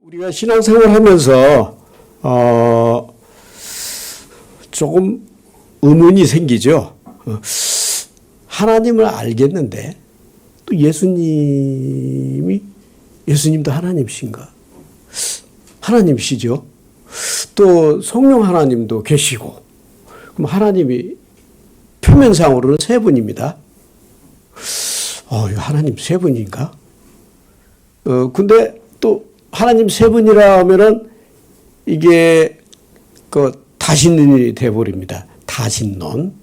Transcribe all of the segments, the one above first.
우리가 신앙생활 하면서 조금 의문이 생기죠. 하나님을 알겠는데 또 예수님도 하나님이신가? 하나님이시죠. 또 성령 하나님도 계시고, 그럼 하나님이 표면상으로는 세 분입니다. 하나님 세 분인가? 근데 또 하나님 세 분이라 하면은 이게 다신론이 돼버립니다. 다신론.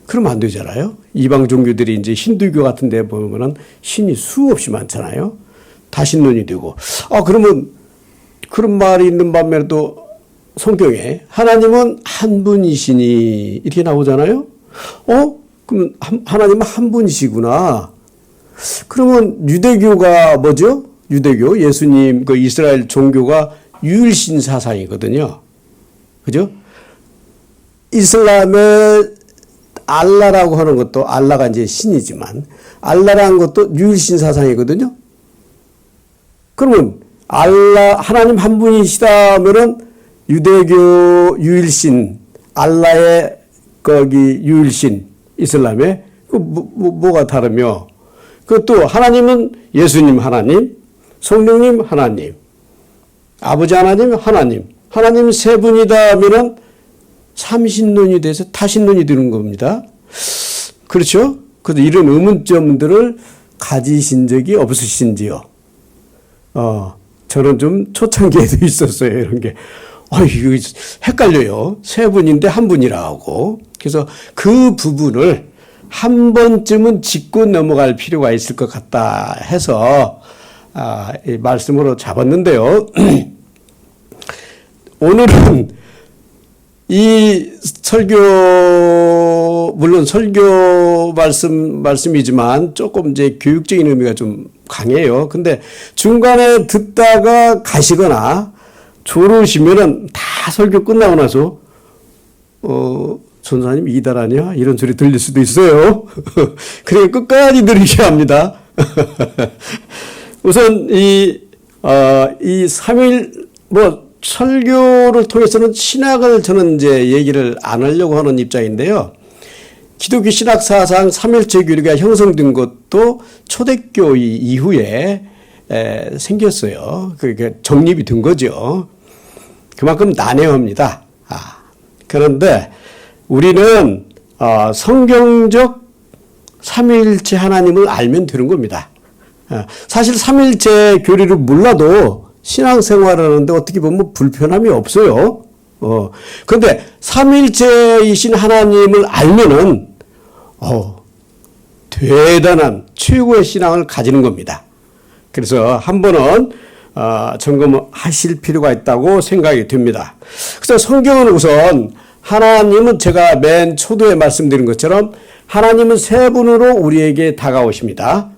그러면 안 되잖아요. 이방 종교들이 이제 힌두교 같은 데 보면은 신이 수없이 많잖아요. 다신론이 되고. 그러면 그런 말이 있는 반면에도 성경에 하나님은 한 분이시니 이렇게 나오잖아요. 그럼 하나님은 한 분이시구나. 그러면 유대교가 뭐죠? 유대교, 예수님, 이스라엘 종교가 유일신 사상이거든요. 그죠? 이슬람의 알라라고 하는 것도, 알라가 이제 신이지만, 알라라는 것도 유일신 사상이거든요. 그러면, 하나님 한 분이시다 하면은, 유대교 유일신, 알라의 유일신, 이슬람의, 뭐가 다르며, 그것도 하나님은 예수님 하나님, 성령님 하나님, 아버지 하나님 하나님 세 분이다 하면은 삼신론이 돼서 타신론이 되는 겁니다. 그렇죠? 그래서 이런 의문점들을 가지신 적이 없으신지요? 저는 좀 초창기에도 있었어요. 이런 게. 이거 헷갈려요. 세 분인데 한 분이라 하고. 그래서 그 부분을 한 번쯤은 짚고 넘어갈 필요가 있을 것 같다 해서 이 말씀으로 잡았는데요. 오늘은 이 물론 설교 말씀이지만 조금 이제 교육적인 의미가 좀 강해요. 근데 중간에 듣다가 가시거나 졸으시면은 다 설교 끝나고 나서, 전사님 이달 아니야? 이런 소리 들릴 수도 있어요. 그러니까 끝까지 들으셔야 합니다. 우선 이 3일, 설교를 통해서는 신학을 저는 이제 얘기를 안 하려고 하는 입장인데요. 기독교 신학 사상 3일체 교리가 형성된 것도 초대교회 이후에 생겼어요. 그게 정립이 된 거죠. 그만큼 난해합니다. 그런데 우리는 성경적 삼위일체 하나님을 알면 되는 겁니다. 사실 삼위일체 교리를 몰라도 신앙생활을 하는데 어떻게 보면 불편함이 없어요. 그런데 삼위일체이신 하나님을 알면은 대단한 최고의 신앙을 가지는 겁니다. 그래서 한 번은 점검하실 필요가 있다고 생각이 듭니다. 그래서 성경은 우선 하나님은 제가 맨 초도에 말씀드린 것처럼 하나님은 세 분으로 우리에게 다가오십니다.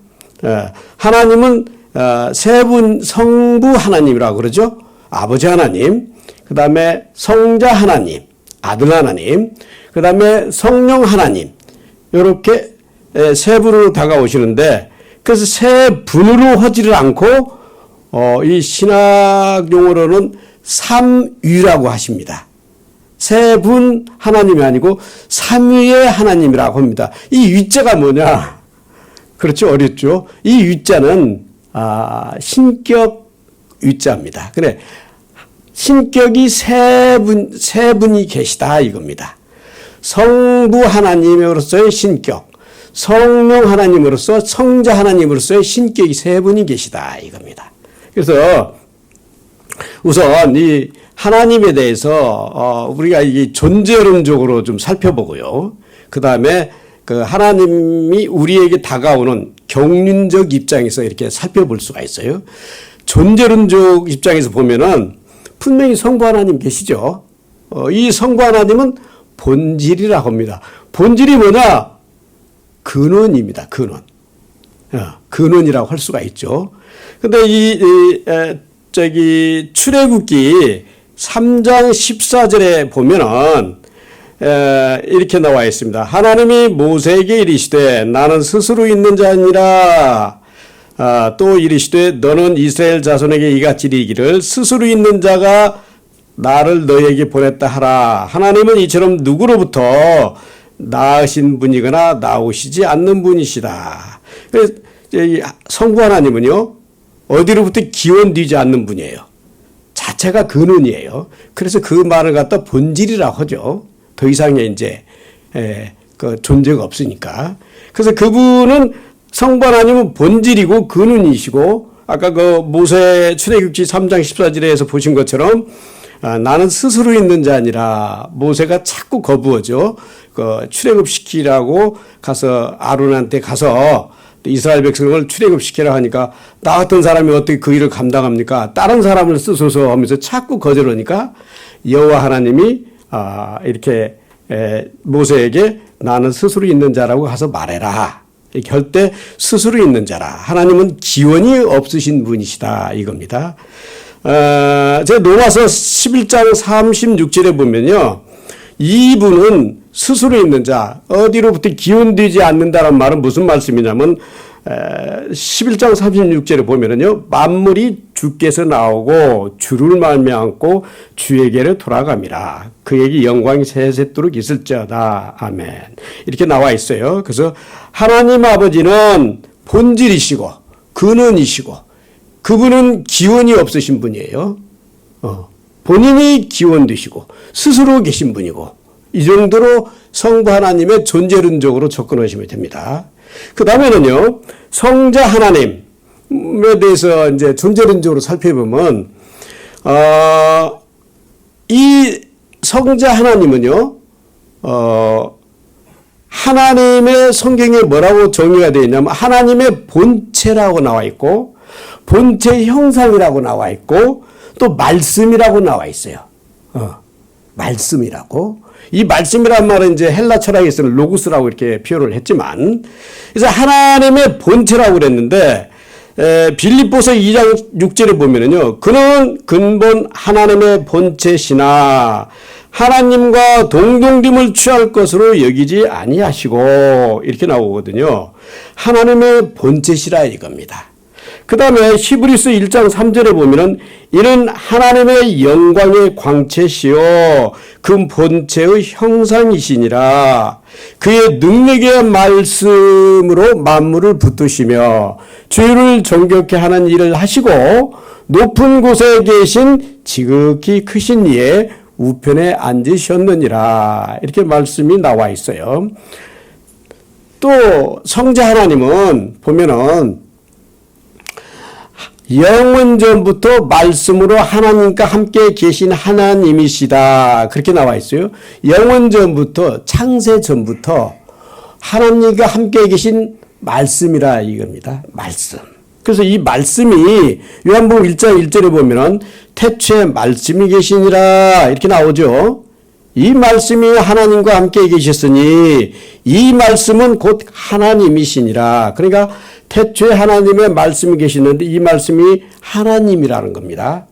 하나님은 세 분 성부 하나님이라고 그러죠. 아버지 하나님, 그 다음에 성자 하나님, 아들 하나님, 그 다음에 성령 하나님, 이렇게 세 분으로 다가오시는데, 그래서 세 분으로 하지를 않고 이 신학 용어로는 삼위라고 하십니다. 세 분 하나님이 아니고 삼위의 하나님이라고 합니다. 이 위자가 뭐냐? 그렇죠. 어렵죠. 이 위자는 신격 위자입니다. 그래. 신격이 세 분이 계시다 이겁니다. 성부 하나님으로서의 신격, 성령 하나님으로서 성자 하나님으로서의 신격이 세 분이 계시다 이겁니다. 그래서 우선 이 하나님에 대해서 우리가 이 존재론적으로 좀 살펴보고요. 그 다음에 하나님이 우리에게 다가오는 경륜적 입장에서 이렇게 살펴볼 수가 있어요. 존재론적 입장에서 보면은 분명히 성부 하나님 계시죠. 이 성부 하나님은 본질이라고 합니다. 본질이 뭐냐? 근원입니다. 근원. 근원이라고 할 수가 있죠. 근데 출애굽기 3장 14절에 보면은 이렇게 나와 있습니다. 하나님이 모세에게 이르시되 나는 스스로 있는 자 아니라 또 이르시되 너는 이스라엘 자손에게 이같이 이르기를 스스로 있는 자가 나를 너에게 보냈다 하라. 하나님은 이처럼 누구로부터 나으신 분이거나 나오시지 않는 분이시다. 그래서 성부 하나님은요, 어디로부터 기원되지 않는 분이에요. 자체가 근원이에요. 그래서 그 말을 갖다 본질이라고 하죠. 더 이상의 이제 그 존재가 없으니까. 그래서 그분은 성부 하나님은 본질이고 근원이시고, 아까 그 모세 출애굽기 3장 14절에서 보신 것처럼 나는 스스로 있는 자 아니라, 모세가 자꾸 거부하죠. 그 출애굽시키라고 가서 아론한테 가서 이스라엘 백성을 출애굽시키라 하니까 나 같은 사람이 어떻게 그 일을 감당합니까? 다른 사람을 쓰소서 하면서 자꾸 거절하니까 여호와 하나님이 이렇게 모세에게 나는 스스로 있는 자라고 가서 말해라. 결대 스스로 있는 자라. 하나님은 기원이 없으신 분이시다 이겁니다. 제가 로마서 11장 36절에 보면요, 이분은 스스로 있는 자, 어디로부터 기원되지 않는다는 말은 무슨 말씀이냐면 11장 36절에 보면은요, 만물이 주께서 나오고 주를 말미암고 주에게로 돌아갑니다. 그에게 영광이 세세토록 있을지어다. 아멘. 이렇게 나와 있어요. 그래서 하나님 아버지는 본질이시고 근원이시고 그분은 기원이 없으신 분이에요. 본인이 기원되시고 스스로 계신 분이고, 이 정도로 성부 하나님의 존재론적으로 접근하시면 됩니다. 그 다음에는요, 성자 하나님에 대해서 이제 존재론적으로 살펴보면, 이 성자 하나님은요, 하나님의 성경에 뭐라고 정의가 되어 있냐면, 하나님의 본체라고 나와 있고, 본체 형상이라고 나와 있고, 또 말씀이라고 나와 있어요. 말씀이라고. 이 말씀이란 말은 이제 헬라 철학에서는 로고스라고 이렇게 표현을 했지만, 그래서 하나님의 본체라고 그랬는데, 빌립보서 2장 6절에 보면은요, 그는 근본 하나님의 본체시나 하나님과 동등됨을 취할 것으로 여기지 아니하시고, 이렇게 나오거든요. 하나님의 본체시라 이겁니다. 그 다음에 히브리서 1장 3절에 보면은 이는 하나님의 영광의 광채시요 그 본체의 형상이시니라. 그의 능력의 말씀으로 만물을 붙드시며 주를 정결케 하는 일을 하시고 높은 곳에 계신 지극히 크신 이의 우편에 앉으셨느니라. 이렇게 말씀이 나와 있어요. 또 성자 하나님은 보면은 영원전부터 말씀으로 하나님과 함께 계신 하나님이시다. 그렇게 나와 있어요. 영원전부터, 창세전부터 하나님과 함께 계신 말씀이라 이겁니다. 말씀. 그래서 이 말씀이 요한복음 1장 1절에 보면은 태초에 말씀이 계시니라 이렇게 나오죠. 이 말씀이 하나님과 함께 계셨으니 이 말씀은 곧 하나님이시니라. 그러니까 태초에 하나님의 말씀이 계시는데 이 말씀이 하나님이라는 겁니다.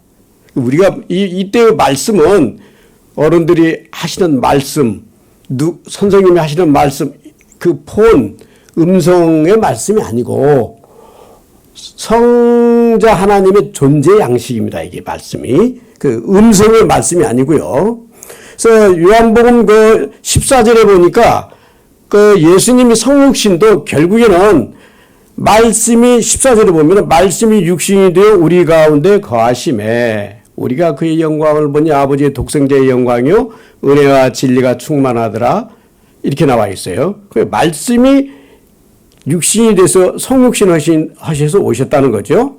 우리가 이때의 말씀은 어른들이 하시는 말씀, 선생님이 하시는 말씀, 그 폰, 음성의 말씀이 아니고 성자 하나님의 존재 양식입니다. 이게 말씀이. 그 음성의 말씀이 아니고요. 그래서 요한복음 그 14절에 보니까 그 예수님이 성육신도 결국에는 말씀이 14절에 보면 말씀이 육신이 되어 우리 가운데 거하심에 우리가 그의 영광을 보니 아버지의 독생자의 영광이요 은혜와 진리가 충만하더라 이렇게 나와 있어요. 그 말씀이 육신이 돼서 성육신 하셔서 오셨다는 거죠.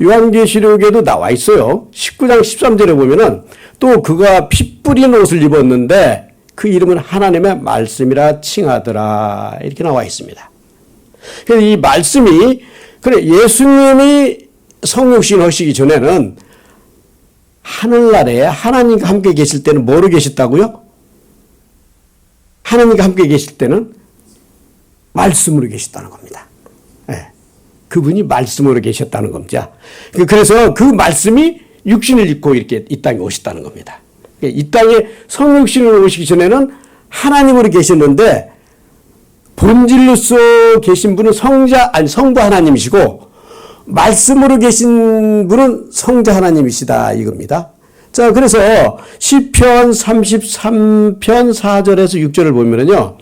요한계시록에도 나와 있어요. 19장 13절에 보면은 또 그가 피 뿌린 옷을 입었는데 그 이름은 하나님의 말씀이라 칭하더라 이렇게 나와 있습니다. 그래서 이 말씀이 그래 예수님이 성육신 하시기 전에는 하늘나라에 하나님과 함께 계실 때는 뭐로 계셨다고요? 하나님과 함께 계실 때는 말씀으로 계셨다는 겁니다. 네. 그분이 말씀으로 계셨다는 겁니다. 그래서 그 말씀이 육신을 입고 이렇게 이 땅에 오셨다는 겁니다. 이 땅에 성육신으로 오시기 전에는 하나님으로 계셨는데 본질로서 계신 분은 성부 하나님이시고 말씀으로 계신 분은 성자 하나님이시다 이겁니다. 자, 그래서 시편 33편 4절에서 6절을 보면은요.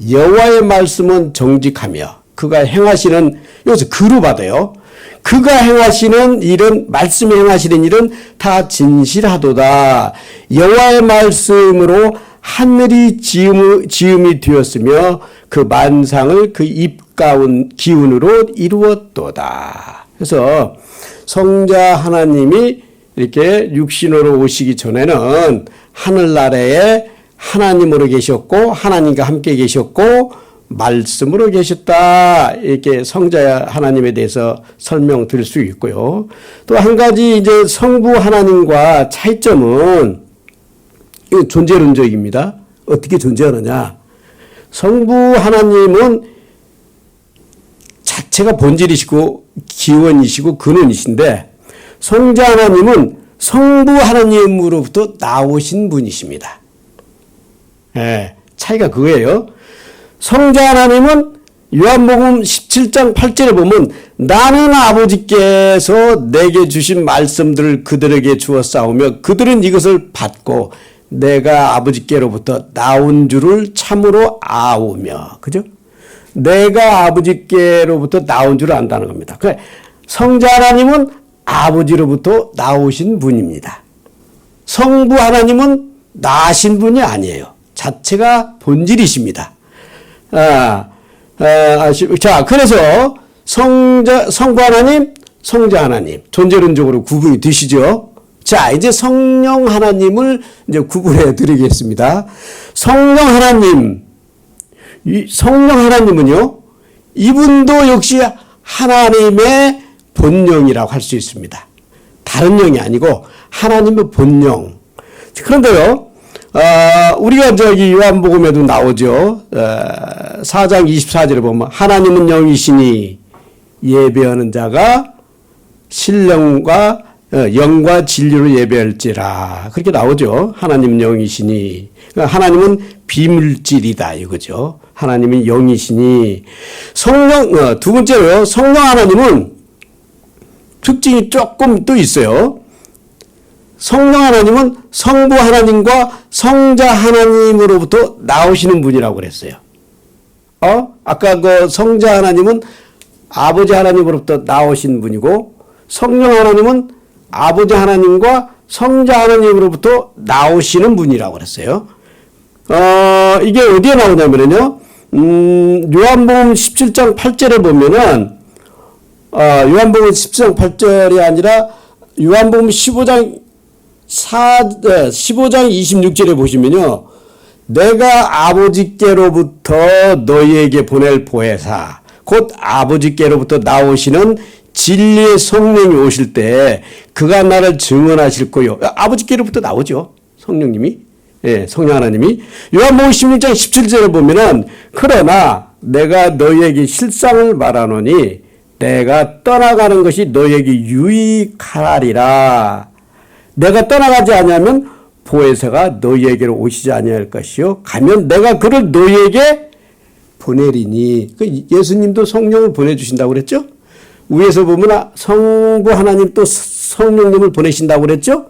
여호와의 말씀은 정직하며 그가 행하시는, 여기서 그로 받아요. 그가 행하시는 일은, 말씀이 행하시는 일은 다 진실하도다. 여호와의 말씀으로 하늘이 지음이 되었으며 그 만상을 그 입 가운 기운으로 이루었도다. 그래서 성자 하나님이 이렇게 육신으로 오시기 전에는 하늘나라에 하나님으로 계셨고 하나님과 함께 계셨고 말씀으로 계셨다. 이렇게 성자 하나님에 대해서 설명드릴 수 있고요. 또 한 가지 이제 성부 하나님과 차이점은 존재론적입니다. 어떻게 존재하느냐? 성부 하나님은 자체가 본질이시고 기원이시고 근원이신데 성자 하나님은 성부 하나님으로부터 나오신 분이십니다. 예, 차이가 그거예요. 성자 하나님은 요한복음 17장 8절에 보면 나는 아버지께서 내게 주신 말씀들을 그들에게 주어 싸우며 그들은 이것을 받고 내가 아버지께로부터 나온 줄을 참으로 아오며, 그죠? 내가 아버지께로부터 나온 줄을 안다는 겁니다. 그러니까 성자 하나님은 아버지로부터 나오신 분입니다. 성부 하나님은 나신 분이 아니에요. 자체가 본질이십니다. 자, 그래서 성부 하나님, 성자 하나님, 존재론적으로 구분이 되시죠? 자, 이제 성령 하나님을 이제 구분해 드리겠습니다. 성령 하나님은요, 이분도 역시 하나님의 본령이라고 할 수 있습니다. 다른 영이 아니고 하나님의 본령. 그런데요, 우리가 저기 요한복음에도 나오죠. 4장 24절에 보면 하나님은 영이시니 예배하는 자가 신령과 영과 진리로 예배할지라. 그렇게 나오죠. 하나님은 영이시니. 하나님은 비물질이다 이거죠. 하나님은 영이시니. 두 번째로요. 성령 하나님은 특징이 조금 또 있어요. 성령 하나님은 성부 하나님과 성자 하나님으로부터 나오시는 분이라고 그랬어요. 아까 그 성자 하나님은 아버지 하나님으로부터 나오신 분이고 성령 하나님은 아버지 하나님과 성자 하나님으로부터 나오시는 분이라고 그랬어요. 이게 어디에 나오냐면요. 요한복음 17장 8절에 보면은, 요한복음 17장 8절이 아니라 요한복음 15장 26절에 보시면요. 내가 아버지께로부터 너희에게 보낼 보혜사, 곧 아버지께로부터 나오시는 진리의 성령이 오실 때 그가 나를 증언하실 거요. 아버지께로부터 나오죠. 성령님이. 예, 성령 하나님이. 요한복음 16장 17절에 보면은 그러나 내가 너희에게 실상을 말하노니 내가 떠나가는 것이 너희에게 유익하리라. 내가 떠나가지 아니하면 보혜사가 너희에게로 오시지 아니할 것이요. 가면 내가 그를 너희에게 보내리니. 예수님도 성령을 보내주신다고 그랬죠? 위에서 보면 성부 하나님 또 성령님을 보내신다고 그랬죠?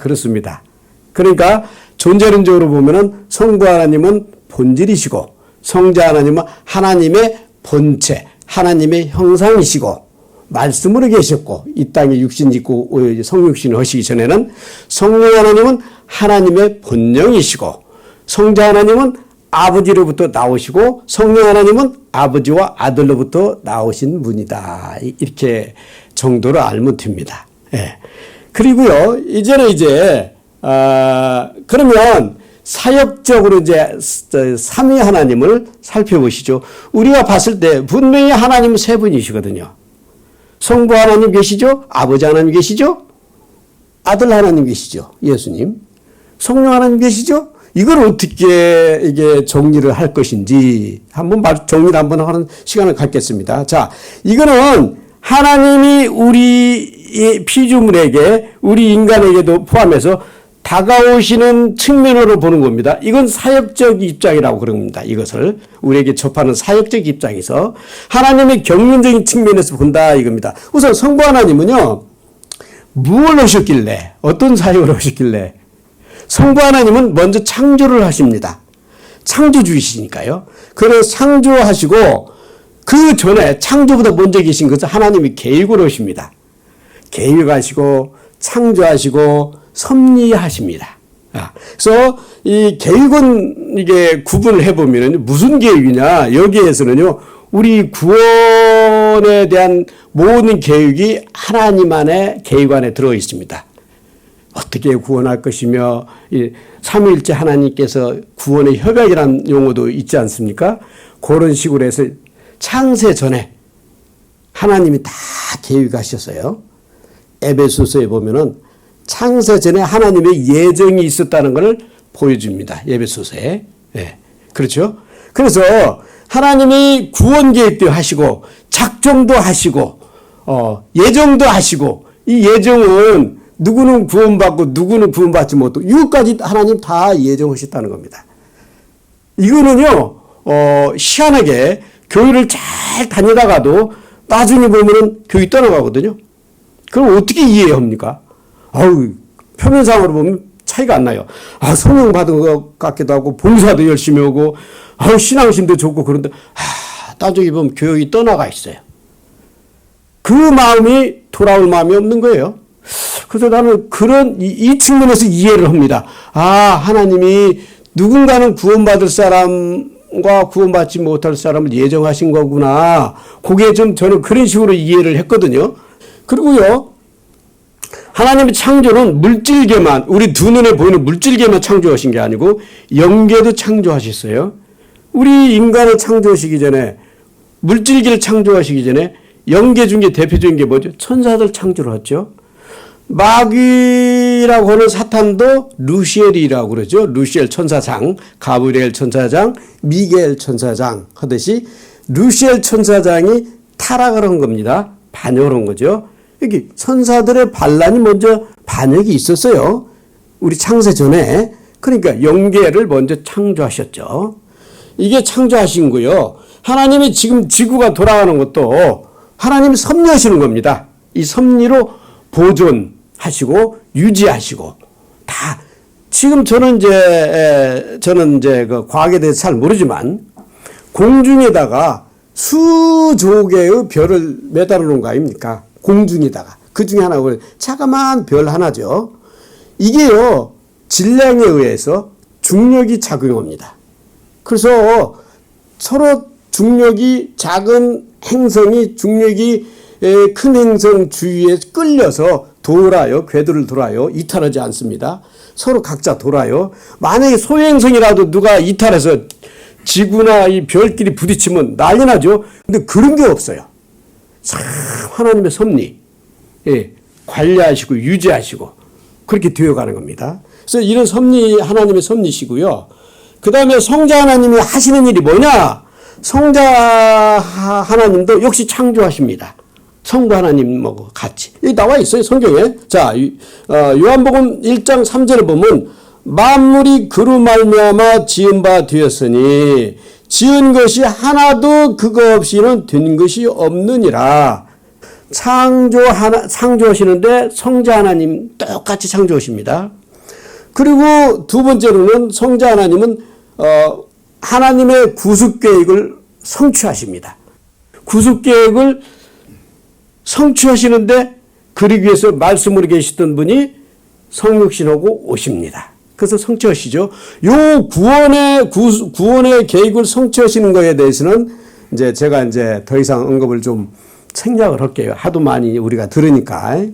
그렇습니다. 그러니까 존재론적으로 보면은 성부 하나님은 본질이시고 성자 하나님은 하나님의 본체, 하나님의 형상이시고 말씀으로 계셨고 이 땅에 육신 입고 성육신을 하시기 전에는 성령 하나님은 하나님의 본령이시고 성자 하나님은 아버지로부터 나오시고 성령 하나님은 아버지와 아들로부터 나오신 분이다. 이렇게 정도로 알면 됩니다. 예. 그리고요, 이제는 그러면 사역적으로 삼위 하나님을 살펴보시죠. 우리가 봤을 때 분명히 하나님은 세 분이시거든요. 성부 하나님 계시죠? 아버지 하나님 계시죠? 아들 하나님 계시죠? 예수님. 성령 하나님 계시죠? 이걸 어떻게 이게 정리를 할 것인지 정리를 한번 하는 시간을 갖겠습니다. 자, 이거는 하나님이 우리 피조물에게, 우리 인간에게도 포함해서 다가오시는 측면으로 보는 겁니다. 이건 사역적 입장이라고 그런 겁니다. 이것을 우리에게 접하는 사역적 입장에서 하나님의 경륜적인 측면에서 본다 이겁니다. 우선 성부 하나님은요, 무엇을 하셨길래, 어떤 사역을 하셨길래, 성부 하나님은 먼저 창조를 하십니다. 창조주이시니까요. 그래서 창조하시고 그 전에 창조보다 먼저 계신 것은 하나님이 계획을 하십니다. 계획하시고 창조하시고 섭리하십니다. 그래서 이 계획은 이게 구분을 해보면 무슨 계획이냐, 여기에서는요, 우리 구원에 대한 모든 계획이 하나님 안에 계획 안에 들어 있습니다. 어떻게 구원할 것이며, 이 삼위일체 하나님께서 구원의 협약이라는 용어도 있지 않습니까? 그런 식으로 해서 창세 전에 하나님이 다 계획하셨어요. 에베소서에 보면은 창세 전에 하나님의 예정이 있었다는 것을 보여줍니다. 에베소서에. 예. 그렇죠? 그래서 하나님이 구원 계획도 하시고 작정도 하시고 예정도 하시고, 이 예정은 누구는 구원받고 누구는 구원받지 못하고 이것까지 하나님 다 예정하셨다는 겁니다. 이거는요, 희한하게 교회를 잘 다니다가도 나중에 보면은 교회 떠나가거든요. 그럼 어떻게 이해합니까? 아우, 표면상으로 보면 차이가 안 나요. 아, 성령 받은 것 같기도 하고, 봉사도 열심히 하고, 아우, 신앙심도 좋고, 그런데, 나중에 보면 교회 떠나가 있어요. 그 마음이 돌아올 마음이 없는 거예요. 그래서 나는 그런, 이 측면에서 이해를 합니다. 아, 하나님이 누군가는 구원받을 사람과 구원받지 못할 사람을 예정하신 거구나. 그게 좀 저는 그런 식으로 이해를 했거든요. 그리고요, 하나님의 창조는 물질계만, 우리 두 눈에 보이는 물질계만 창조하신 게 아니고 영계도 창조하셨어요. 우리 인간을 창조하시기 전에, 물질계를 창조하시기 전에 영계 중에 대표적인 게 뭐죠? 천사들 창조를 했죠. 마귀라고 하는 사탄도 루시엘이라고 그러죠. 루시엘 천사장, 가브리엘 천사장, 미게엘 천사장 하듯이 루시엘 천사장이 타락을 한 겁니다. 반역을 한 거죠. 여기 천사들의 반란이 먼저 반역이 있었어요. 우리 창세 전에. 그러니까 영계를 먼저 창조하셨죠. 이게 창조하신 거요. 하나님이 지금 지구가 돌아가는 것도 하나님이 섭리하시는 겁니다. 이 섭리로 보존하시고 유지하시고 다. 지금 저는 이제 그 과학에 대해서 잘 모르지만 공중에다가 수조 개의 별을 매달아 놓은 거 아닙니까? 공중에다가. 그 중에 하나가 자그마한 별 하나죠. 이게요, 질량에 의해서 중력이 작용합니다. 그래서 서로 중력이, 작은 행성이 중력이 큰 행성 주위에 끌려서 돌아요. 궤도를 돌아요. 이탈하지 않습니다. 서로 각자 돌아요. 만약에 소행성이라도 누가 이탈해서 지구나 이 별끼리 부딪히면 난리 나죠. 근데 그런 게 없어요. 참 하나님의 섭리, 예, 관리하시고 유지하시고 그렇게 되어가는 겁니다. 그래서 이런 섭리, 하나님의 섭리시고요. 그 다음에 성자 하나님이 하시는 일이 뭐냐? 성자 하나님도 역시 창조하십니다. 성부 하나님하고 같이. 여기 나와 있어요, 성경에. 자, 요한복음 1장 3절에 보면 만물이 그로 말미암아 지은 바 되었으니 지은 것이 하나도 그거 없이는 된 것이 없느니라. 창조하시는데 성자 하나님 똑같이 창조하십니다. 그리고 두 번째로는 성자 하나님은 하나님의 구속 계획을 성취하십니다. 구속 계획을 성취하시는데 그러기 위해서 말씀으로 계시던 분이 성육신하고 오십니다. 그래서 성취하시죠. 요 구원의 계획을 성취하시는 것에 대해서는 이제 제가 이제 더 이상 언급을 좀 생략을 할게요. 하도 많이 우리가 들으니까.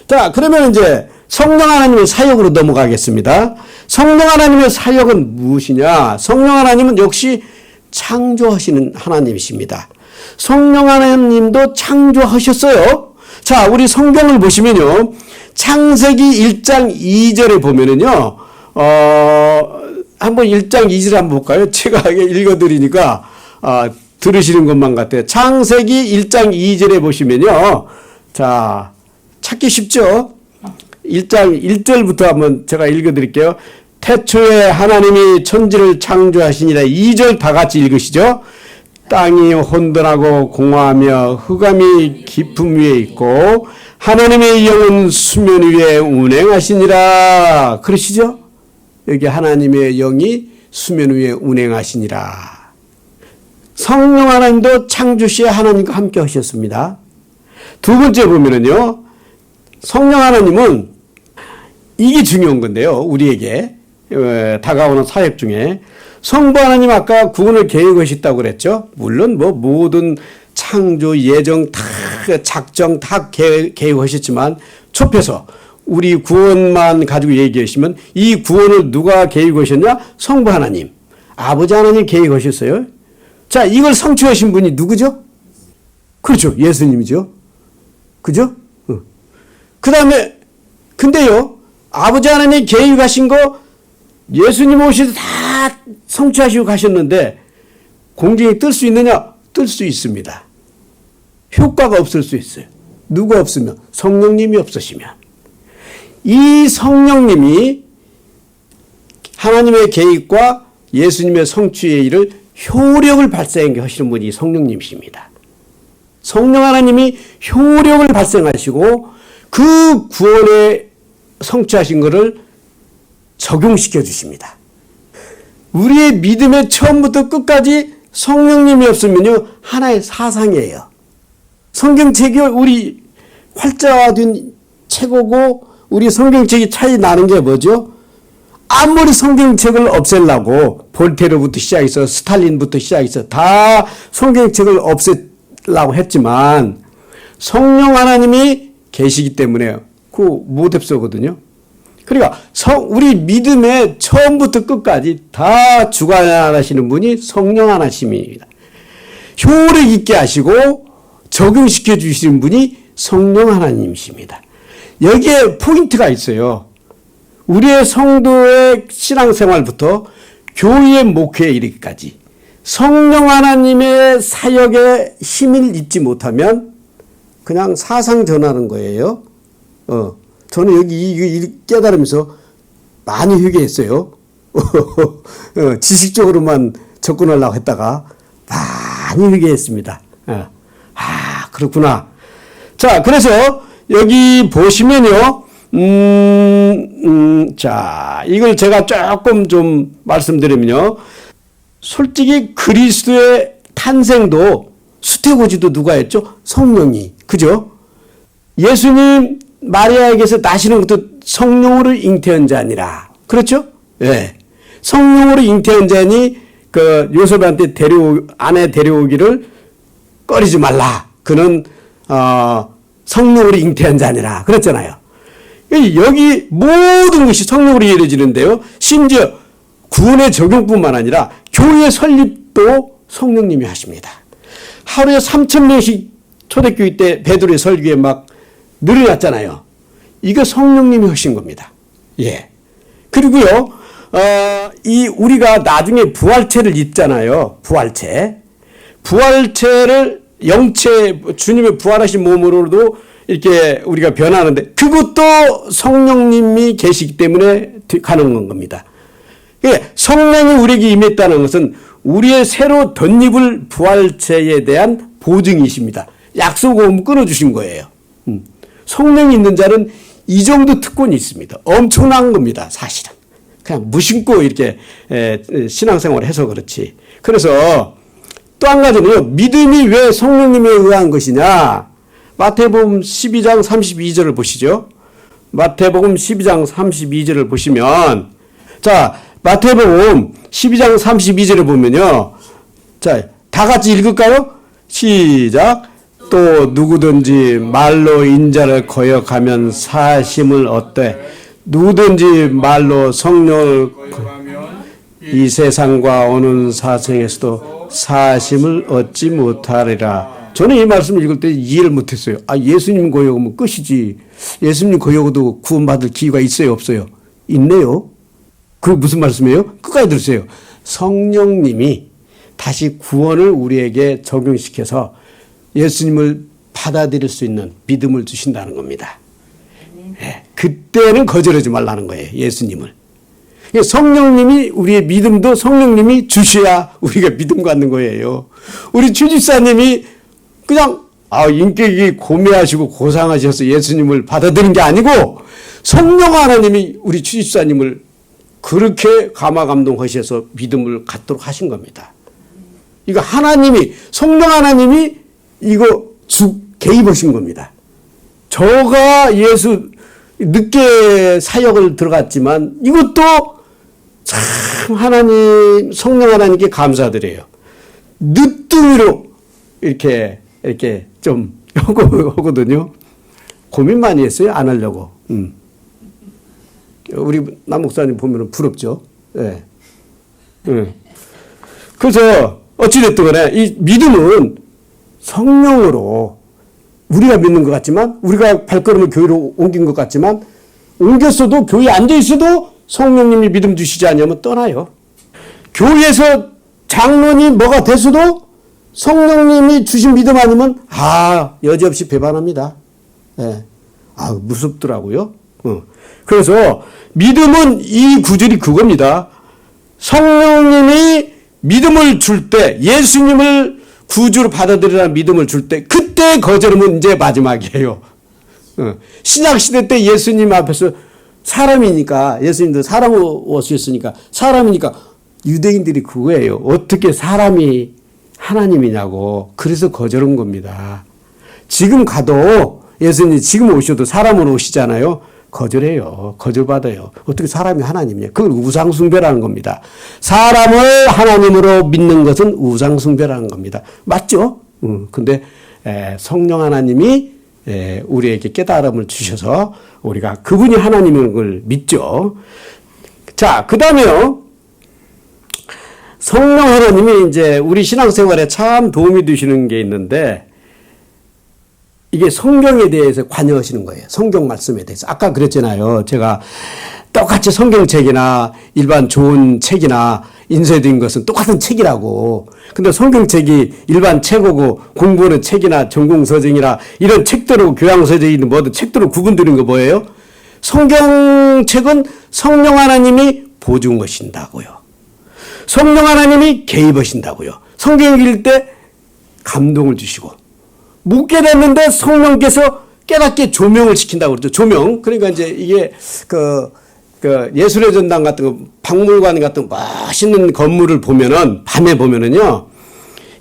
자, 그러면 이제 성령 하나님의 사역으로 넘어가겠습니다. 성령 하나님의 사역은 무엇이냐? 성령 하나님은 역시 창조하시는 하나님이십니다. 성령 하나님도 창조하셨어요. 자, 우리 성경을 보시면요. 창세기 1장 2절에 보면은요. 한번 1장 2절 한번 볼까요? 제가 읽어드리니까 들으시는 것만 같아요. 창세기 1장 2절에 보시면요. 자, 찾기 쉽죠? 1장 1절부터 한번 제가 읽어드릴게요. 태초에 하나님이 천지를 창조하시니라. 2절 다 같이 읽으시죠. 땅이 혼돈하고 공허하며 흑암이 깊음 위에 있고 하나님의 영은 수면 위에 운행하시니라. 그러시죠? 여기 하나님의 영이 수면 위에 운행하시니라. 성령 하나님도 창조 시에 하나님과 함께 하셨습니다. 두 번째 보면은요, 성령 하나님은 이게 중요한 건데요, 우리에게 다가오는 사역 중에 성부 하나님 아까 구원을 계획하셨다고 그랬죠. 물론 뭐 모든 창조 예정 다 작정 다 계획하셨지만 좁혀서 우리 구원만 가지고 얘기하시면 이 구원을 누가 계획하셨냐? 성부 하나님, 아버지 하나님 계획하셨어요. 자, 이걸 성취하신 분이 누구죠? 그렇죠, 예수님이죠. 그죠? 그 다음에 근데요, 아버지 하나님 계획하신 거 예수님 오셔서 다 성취하시고 가셨는데 공중에 뜰 수 있느냐? 뜰 수 있습니다. 효과가 없을 수 있어요. 누가 없으면? 성령님이 없으시면. 이 성령님이 하나님의 계획과 예수님의 성취의 일을 효력을 발생하게 하시는 분이 성령님이십니다. 성령 하나님이 효력을 발생하시고 그 구원에 성취하신 것을 적용시켜 주십니다. 우리의 믿음의 처음부터 끝까지 성령님이 없으면요, 하나의 사상이에요. 성경책이 우리 활자화된 책이고 우리 성경책이 차이 나는 게 뭐죠? 아무리 성경책을 없애려고 볼테르부터 시작해서 스탈린부터 시작해서 다 성경책을 없애려고 했지만 성령 하나님이 계시기 때문에 그 못했었거든요. 그러니까 우리 믿음의 처음부터 끝까지 다 주관하시는 분이 성령 하나님입니다. 효력 있게 하시고 적용시켜 주시는 분이 성령 하나님이십니다. 여기에 포인트가 있어요. 우리의 성도의 신앙생활부터 교회의 목회에 이르기까지 성령 하나님의 사역에 힘을 잊지 못하면 그냥 사상 전하는 거예요. 저는 여기 이 깨달으면서 많이 회개했어요. 지식적으로만 접근하려고 했다가 많이 회개했습니다. 그렇구나. 자, 그래서 여기 보시면요, 자, 이걸 제가 조금 좀 말씀드리면요, 솔직히 그리스도의 탄생도 수태고지도 누가 했죠? 성령이. 그죠? 예수님 마리아에게서 나시는 것도 성령으로 잉태한 자니라. 그렇죠? 예. 성령으로 잉태한 자니 그 요셉한테 아내 데려오기를 꺼리지 말라. 그는 성령으로 잉태한 자니라. 그랬잖아요. 여기 모든 것이 성령으로 이루어지는데요. 심지어 구원의 적용뿐만 아니라 교회 설립도 성령님이 하십니다. 하루에 3,000명씩 초대교회 때 베드로의 설교에 막 늘어났잖아요. 이거 성령님이 하신 겁니다. 예. 그리고요, 우리가 나중에 부활체를 입잖아요. 부활체를 영체, 주님의 부활하신 몸으로도 이렇게 우리가 변하는데 그것도 성령님이 계시기 때문에 가능한 겁니다. 성령이 우리에게 임했다는 것은 우리의 새로 덧입을 부활체에 대한 보증이십니다. 약속을 끊어주신 거예요. 성령이 있는 자는 이 정도 특권이 있습니다. 엄청난 겁니다, 사실은. 그냥 무심코 이렇게 신앙생활을 해서 그렇지. 그래서 또 한 가지는요, 믿음이 왜 성령님에 의한 것이냐. 마태복음 12장 32절을 보시죠. 마태복음 12장 32절을 보시면, 자, 마태복음 12장 32절을 보면요. 자, 다 같이 읽을까요? 시작. 또 누구든지 말로 인자를 거역하면 사심을 얻되 누구든지 말로 성령을 이 세상과 오는 사생에서도 사심을 얻지 못하리라. 저는 이 말씀을 읽을 때 이해를 못했어요. 예수님 거역하면 끝이지. 예수님 거역도 구원받을 기회가 있어요, 없어요? 있네요. 그게 무슨 말씀이에요? 끝까지 들으세요. 성령님이 다시 구원을 우리에게 적용시켜서 예수님을 받아들일 수 있는 믿음을 주신다는 겁니다. 그때는 거절하지 말라는 거예요. 예수님을. 성령님이 우리의 믿음도 성령님이 주셔야 우리가 믿음 갖는 거예요. 우리 주집사님이 그냥 인격이 고매하시고 고상하셔서 예수님을 받아들인 게 아니고 성령 하나님이 우리 주집사님을 그렇게 감화감동하셔서 믿음을 갖도록 하신 겁니다. 이거 하나님이 성령 하나님이 이거 개입하신 겁니다. 저가 예수 늦게 사역을 들어갔지만 이것도 참 하나님 성령 하나님께 감사드려요. 늦둥이로 이렇게 좀 하거든요. 고민 많이 했어요. 안 하려고. 우리 남 목사님 보면 부럽죠. 예. 그래서 어찌됐든 간에 이 믿음은 성령으로 우리가 믿는 것 같지만 우리가 발걸음을 교회로 옮긴 것 같지만 옮겼어도 교회에 앉아있어도 성령님이 믿음 주시지 않으면 떠나요. 교회에서 장로니 뭐가 됐어도 성령님이 주신 믿음 아니면 여지없이 배반합니다. 예. 무섭더라고요. 그래서 믿음은 이 구절이 그겁니다. 성령님이 믿음을 줄 때 예수님을 구주로 받아들이라는 믿음을 줄 때 그때 거절하면 이제 마지막이에요. 신약시대 때 예수님 앞에서 사람이니까 예수님도 사람으로 오셨으니까 사람이니까 유대인들이 그거예요. 어떻게 사람이 하나님이냐고. 그래서 거절한 겁니다. 지금 가도 예수님 지금 오셔도 사람으로 오시잖아요. 거절해요. 거절받아요. 어떻게 사람이 하나님이냐. 그건 우상숭배라는 겁니다. 사람을 하나님으로 믿는 것은 우상숭배라는 겁니다. 맞죠? 근데 성령 하나님이 우리에게 깨달음을 주셔서 우리가 그분이 하나님인 걸 믿죠. 자, 그 다음에요. 성령 하나님이 이제 우리 신앙생활에 참 도움이 되시는 게 있는데 이게 성경에 대해서 관여하시는 거예요. 성경 말씀에 대해서. 아까 그랬잖아요. 제가 똑같이 성경책이나 일반 좋은 책이나 인쇄된 것은 똑같은 책이라고. 근데 성경책이 일반 책하고 공부하는 책이나 전공서적이나 이런 책들하고 교양서적이 뭐든 책들로 구분되는 거 뭐예요? 성경책은 성령 하나님이 보증하신다고요. 성령 하나님이 개입하신다고요. 성경 읽을 때 감동을 주시고 못 깨닫는데 성령께서 깨닫게 조명을 시킨다고 그러죠. 조명. 그러니까 이제 이게 예술의 전당 같은 거, 박물관 같은 멋있는 건물을 보면은, 밤에 보면은요,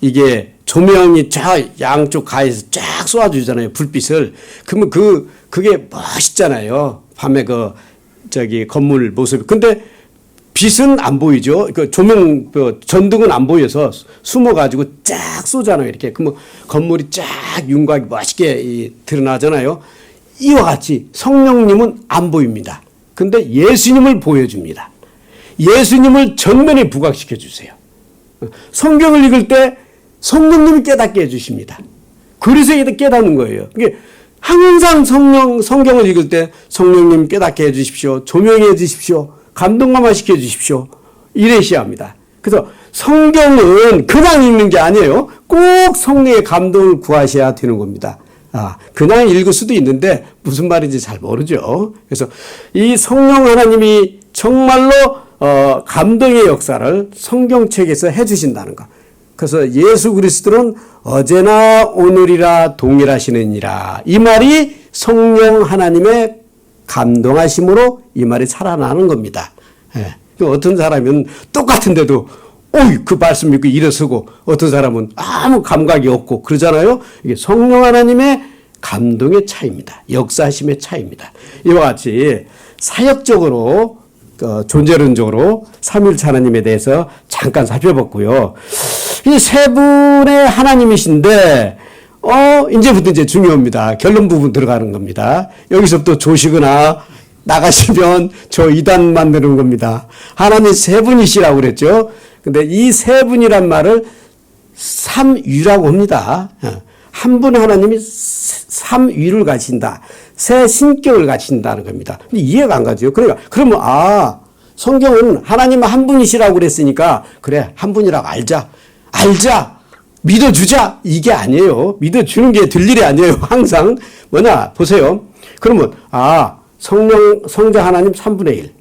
이게 조명이 쫙 양쪽 가에서 쫙 쏘아주잖아요. 불빛을. 그러면 그게 멋있잖아요. 밤에 건물 모습이. 근데 빛은 안 보이죠. 조명, 전등은 안 보여서 숨어가지고 쫙 쏘잖아요. 이렇게. 그러면 건물이 쫙 윤곽이 멋있게 드러나잖아요. 이와 같이 성령님은 안 보입니다. 근데 예수님을 보여줍니다. 예수님을 전면에 부각시켜 주세요. 성경을 읽을 때 성령님이 깨닫게 해주십니다. 그래서 깨닫는 거예요. 이게 항상 성경을 읽을 때 성령님 깨닫게 해주십시오. 조명해 주십시오. 감동감화 시켜주십시오. 이래셔야 합니다. 그래서 성경은 그냥 읽는 게 아니에요. 꼭 성령의 감동을 구하셔야 되는 겁니다. 그냥 읽을 수도 있는데 무슨 말인지 잘 모르죠. 그래서 이 성령 하나님이 정말로 감동의 역사를 성경책에서 해주신다는 것. 그래서 예수 그리스도는 어제나 오늘이라 동일하시느니라. 이 말이 성령 하나님의 감동하심으로 이 말이 살아나는 겁니다. 어떤 사람은 똑같은데도 그 말씀 믿고 일어서고 어떤 사람은 아무 감각이 없고 그러잖아요. 이게 성령 하나님의 감동의 차이입니다. 역사심의 차이입니다. 이와 같이 사역적으로 존재론적으로 삼위일체 하나님에 대해서 잠깐 살펴봤고요. 이 세 분의 하나님이신데 이제부터 이제 중요합니다. 결론 부분 들어가는 겁니다. 여기서부터 조시거나 나가시면 저 이단 만드는 겁니다. 하나님 세 분이시라고 그랬죠. 근데 이 세 분이란 말을 삼위라고 합니다. 한 분 하나님이 삼위를 가진다. 세 신격을 가진다는 겁니다. 근데 이해가 안 가죠. 그러니까 그러면 성경은 하나님 한 분이시라고 그랬으니까 그래 한 분이라고 알자. 믿어주자. 이게 아니에요. 믿어주는 게 될 일이 아니에요. 항상 뭐냐 보세요. 그러면 성자 하나님 3분의 1.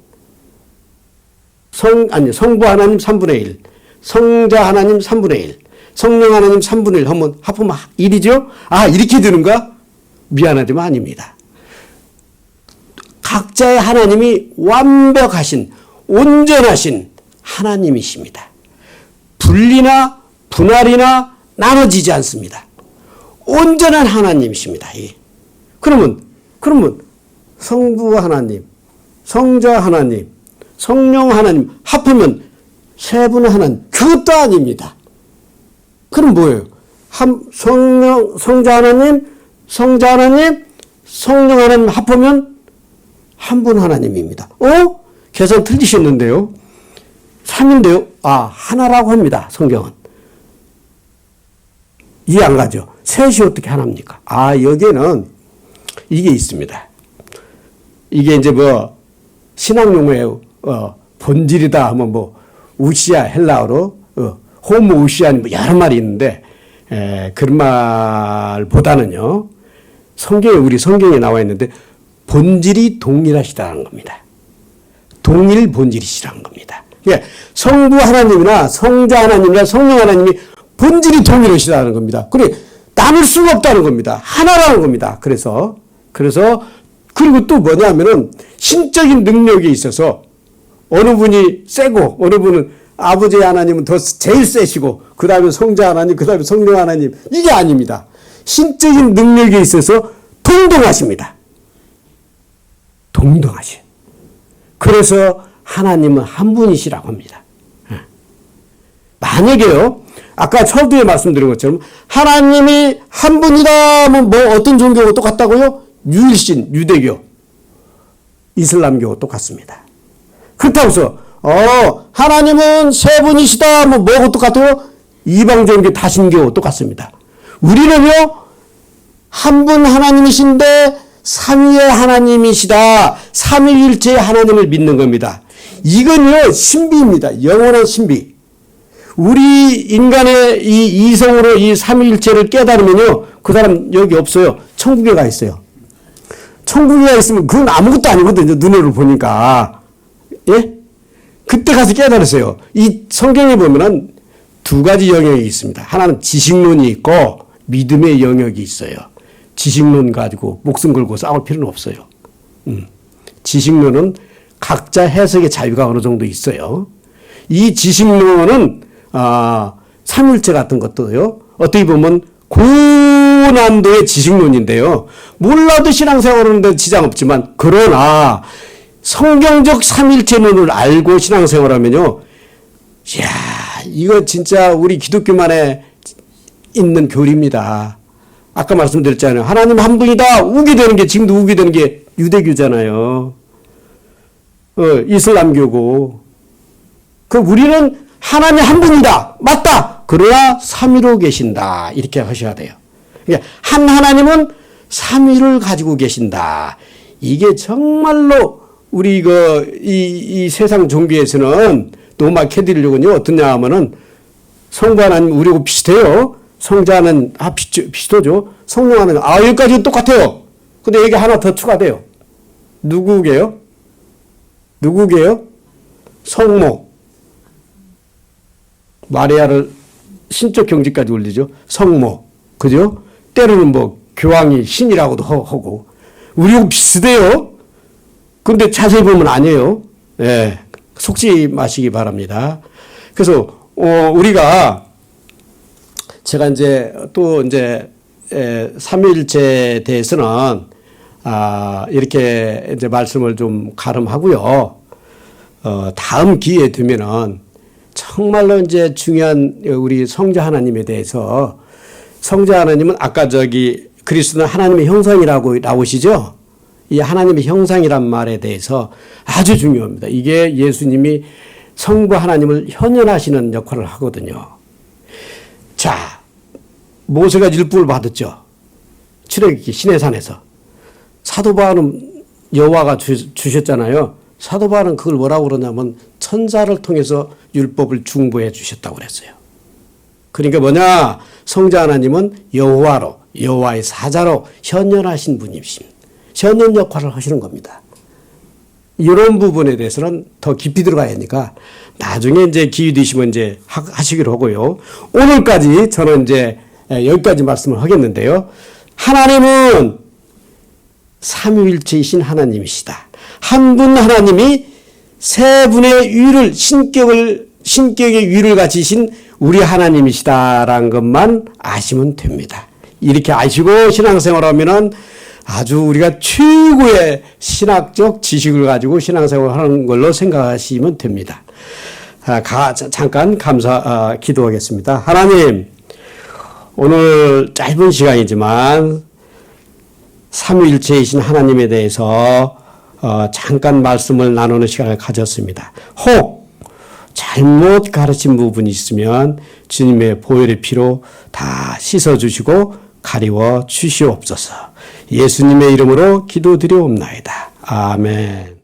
성부 하나님 3분의 1. 성자 하나님 3분의 1. 성령 하나님 3분의 1 하면 합하면 1이죠? 아, 이렇게 되는가? 미안하지만 아닙니다. 각자의 하나님이 완벽하신, 온전하신 하나님이십니다. 분리나 분할이나 나눠지지 않습니다. 온전한 하나님이십니다. 그러면 성부 하나님, 성자 하나님, 성령 하나님 합하면 세 분의 하나님, 그것도 아닙니다. 그럼 뭐예요? 성자 하나님, 성자 하나님, 성령 하나님 합하면 한 분 하나님입니다. 계산 틀리셨는데요. 3인데요. 아, 하나라고 합니다. 성경은. 이해 안 가죠? 셋이 어떻게 하나입니까? 아, 여기에는 이게 있습니다. 이게 이제 신학 용어에 본질이다 하면 우시아, 헬라어로, 호모 우시아니 여러 말이 있는데, 그런 말보다는요, 우리 성경에 나와 있는데, 본질이 동일하시다는 겁니다. 동일 본질이시라는 겁니다. 그러니까 성부 하나님이나 성자 하나님이나 성령 하나님이 본질이 동일하시다는 겁니다. 그래, 나눌 수가 없다는 겁니다. 하나라는 겁니다. 그래서, 그리고 또 뭐냐면은, 신적인 능력에 있어서, 어느 분이 세고, 어느 분은 아버지 하나님은 제일 세시고, 그 다음에 성자 하나님, 그 다음에 성령 하나님, 이게 아닙니다. 신적인 능력에 있어서 동등하십니다. 동등하시. 그래서 하나님은 한 분이시라고 합니다. 만약에요, 아까 처음에 말씀드린 것처럼 하나님이 한 분이다 하면 어떤 종교가 똑같다고요? 유일신, 유대교, 이슬람교 똑같습니다. 그렇다고 해서 하나님은 세 분이시다 하면 뭐하고 똑같아요? 이방 종교, 다신교 똑같습니다. 우리는요, 한 분 하나님이신데 삼위의 하나님이시다. 삼위일체의 하나님을 믿는 겁니다. 이건요, 신비입니다. 영원한 신비. 우리 인간의 이 이성으로 이 삼위일체를 깨달으면요, 그 사람 여기 없어요. 천국에 가 있어요. 천국에 가 있으면 그건 아무것도 아니거든요. 눈으로 보니까. 예? 그때 가서 깨달으세요. 이 성경에 보면은 두 가지 영역이 있습니다. 하나는 지식론이 있고 믿음의 영역이 있어요. 지식론 가지고 목숨 걸고 싸울 필요는 없어요. 지식론은 각자 해석의 자유가 어느 정도 있어요. 이 지식론은 삼일체 같은 것도요, 어떻게 보면 고난도의 지식론인데요. 몰라도 신앙생활 하는데 지장 없지만, 그러나 성경적 삼일체론을 알고 신앙생활 하면요, 이야, 이거 진짜 우리 기독교만에 있는 교리입니다. 아까 말씀드렸잖아요. 하나님 한 분이다. 우기되는 게, 지금도 우기되는 게 유대교잖아요. 이슬람교고. 우리는 하나님 한 분이다. 맞다. 그러나 삼위로 계신다. 이렇게 하셔야 돼요. 그러니까 한 하나님은 삼위를 가지고 계신다. 이게 정말로 우리 이 세상 종교에서는 노마캐들이군요. 어떠냐 하면은 성부 하나님 우리하고 비슷해요. 성자는 비슷하죠. 성령 하나님 여기까지 똑같아요. 근데 여기 하나 더 추가돼요. 누구게요? 성모. 마리아를 신적 경지까지 올리죠. 성모. 그죠? 때로는 교황이 신이라고도 하고. 우리하고 비슷해요. 근데 자세히 보면 아니에요. 예. 속지 마시기 바랍니다. 그래서, 제가 삼위일체에 대해서는, 이렇게 이제 말씀을 좀 가름하고요. 다음 기회에 되면은, 정말로 이제 중요한 우리 성자 하나님에 대해서, 성자 하나님은 아까 그리스도는 하나님의 형상이라고 나오시죠? 이 하나님의 형상이란 말에 대해서 아주 중요합니다. 이게 예수님이 성부 하나님을 현현하시는 역할을 하거든요. 자, 모세가 율법을 받았죠. 출애굽기 시내산에서. 사도 바울은 여호와가 주셨잖아요. 사도 바울은 그걸 뭐라고 그러냐면 천사를 통해서 율법을 중보해 주셨다고 그랬어요. 그러니까 뭐냐? 성자 하나님은 여호와의 사자로 현현하신 분이십니다. 현현 역할을 하시는 겁니다. 이런 부분에 대해서는 더 깊이 들어가야 하니까 나중에 이제 기회 되시면 이제 하시기로 하고요. 오늘까지 저는 이제 여기까지 말씀을 하겠는데요. 하나님은 삼위일체이신 하나님이시다. 한 분 하나님이 세 분의 위를 신격의 위를 가지신 우리 하나님이시다라는 것만 아시면 됩니다. 이렇게 아시고 신앙생활하면은 아주 우리가 최고의 신학적 지식을 가지고 신앙생활을 하는 걸로 생각하시면 됩니다. 잠깐 기도하겠습니다. 하나님, 오늘 짧은 시간이지만 삼위일체이신 하나님에 대해서 잠깐 말씀을 나누는 시간을 가졌습니다. 혹 잘못 가르친 부분이 있으면 주님의 보혈의 피로 다 씻어주시고 가리워 주시옵소서. 예수님의 이름으로 기도드리옵나이다. 아멘.